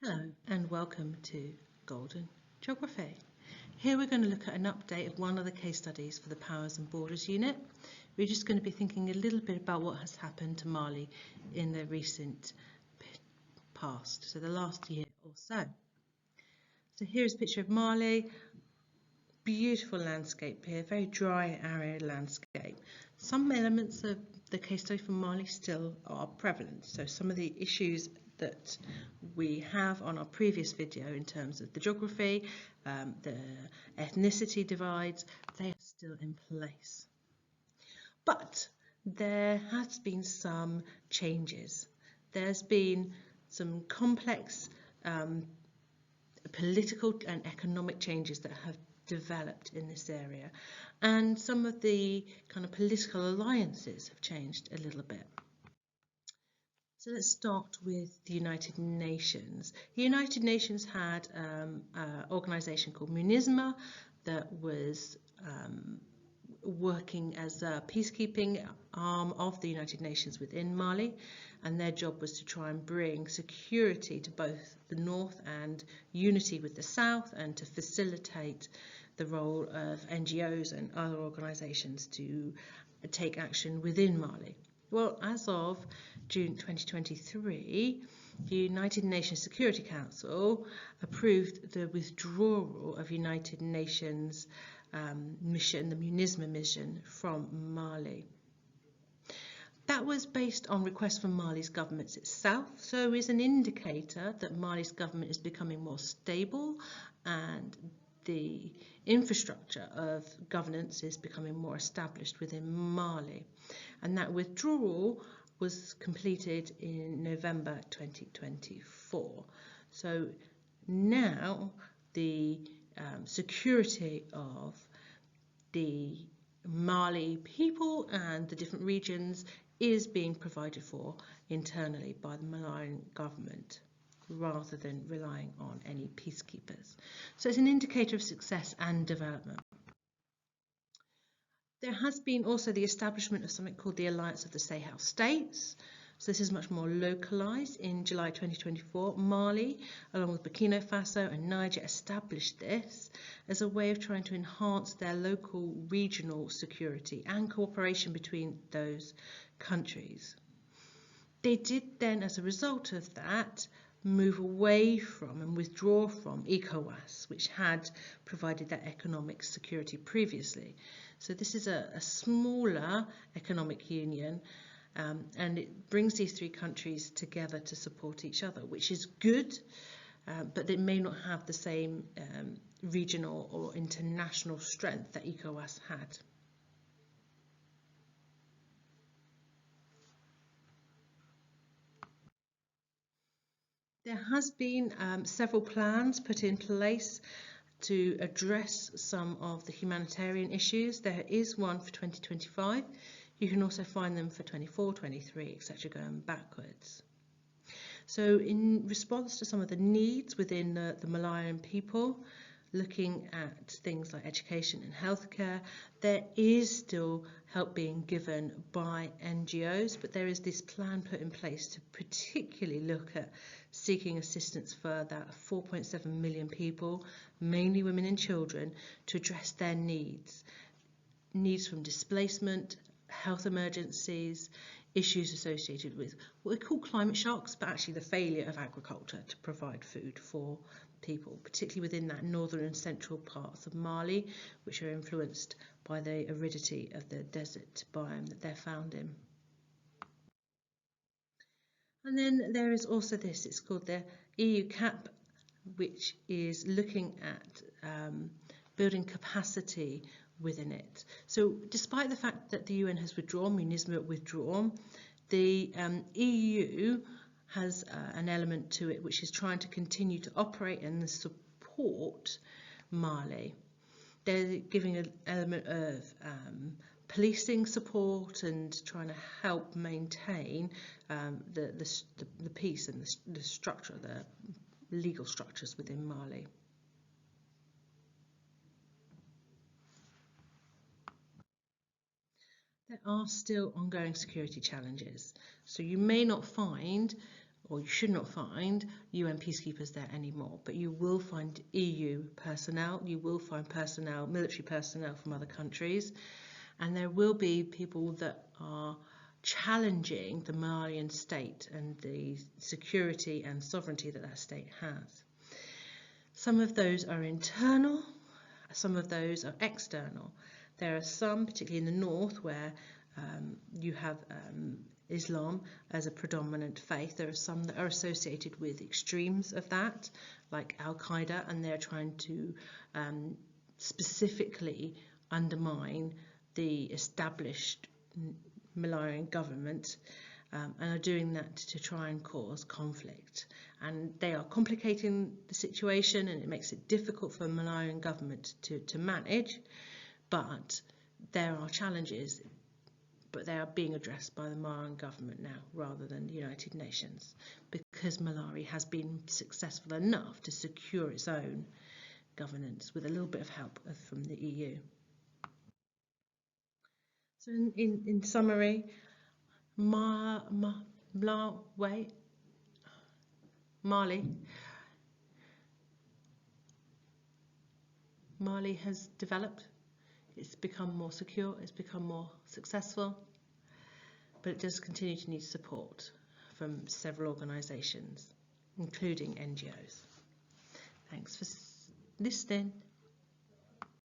Hello and welcome to Golden Geography. Here we're going to look at an update of one of the case studies for the Powers and Borders Unit. We're just going to be thinking a little bit about what has happened to Mali in the recent past, so the last year or so. So here's a picture of Mali. Beautiful landscape here, very dry, arid landscape. Some elements of the case study from Mali still are prevalent, so some of the issues that we have on our previous video in terms of the geography, the ethnicity divides, they are still in place. But there has been some changes. There's been some complex political and economic changes that have developed in this area, and some of the kind of political alliances have changed a little bit. So let's start with the United Nations. The United Nations had an organisation called MINUSMA that was working as a peacekeeping arm of the United Nations within Mali, and their job was to try and bring security to both the north and unity with the south, and to facilitate the role of NGOs and other organisations to take action within Mali. Well, as of June 2023, the United Nations Security Council approved the withdrawal of United Nations mission, the MINUSMA mission, from Mali. That was based on requests from Mali's government itself, so is an indicator that Mali's government is becoming more stable and the infrastructure of governance is becoming more established within Mali. And that withdrawal was completed in November 2024. So now the security of the Mali people and the different regions is being provided for internally by the Malian government, rather than relying on any peacekeepers. So it's an indicator of success and development. There has been also the establishment of something called the Alliance of the Sahel States. So this is much more localised. In July 2024, Mali, along with Burkina Faso and Niger, established this as a way of trying to enhance their local regional security and cooperation between those countries. They did then, as a result of that, move away from and withdraw from ECOWAS, which had provided that economic security previously. So this is a smaller economic union, and it brings these three countries together to support each other, which is good, but it may not have the same regional or international strength that ECOWAS had. There has been several plans put in place to address some of the humanitarian issues. There is one for 2025. You can also find them for 24, 23, etc., going backwards. So in response to some of the needs within the Malayan people, looking at things like education and healthcare, there is still help being given by NGOs, but there is this plan put in place to particularly look at seeking assistance for that 4.7 million people, mainly women and children, to address their needs from displacement, health emergencies, issues associated with what we call climate shocks, but actually the failure of agriculture to provide food for people, particularly within that northern and central parts of Mali, which are influenced by the aridity of the desert biome that they're found in. And then there is also this, it's called the EU CAP, which is looking at building capacity within it. So despite the fact that the UN has withdrawn, MINUSMA withdrawn, the EU has an element to it which is trying to continue to operate and support Mali. They're giving an element of policing support and trying to help maintain the peace and the structure, the legal structures within Mali. There are still ongoing security challenges. So you may not find or you should not find UN peacekeepers there anymore, but you will find EU personnel, you will find personnel, military personnel from other countries, and there will be people that are challenging the Malian state and the security and sovereignty that that state has. Some of those are internal, some of those are external. There are some, particularly in the north, where you have Islam as a predominant faith. There are some that are associated with extremes of that, like Al-Qaeda, and they're trying to specifically undermine the established Malian government, and are doing that to try and cause conflict. And they are complicating the situation, and it makes it difficult for the Malian government to manage, but there are challenges, but they are being addressed by the Malian government now rather than the United Nations, because Malawi has been successful enough to secure its own governance with a little bit of help from the EU. So in summary, Mali has developed, it's become more secure, it's become more successful, but it does continue to need support from several organisations, including NGOs. Thanks for listening.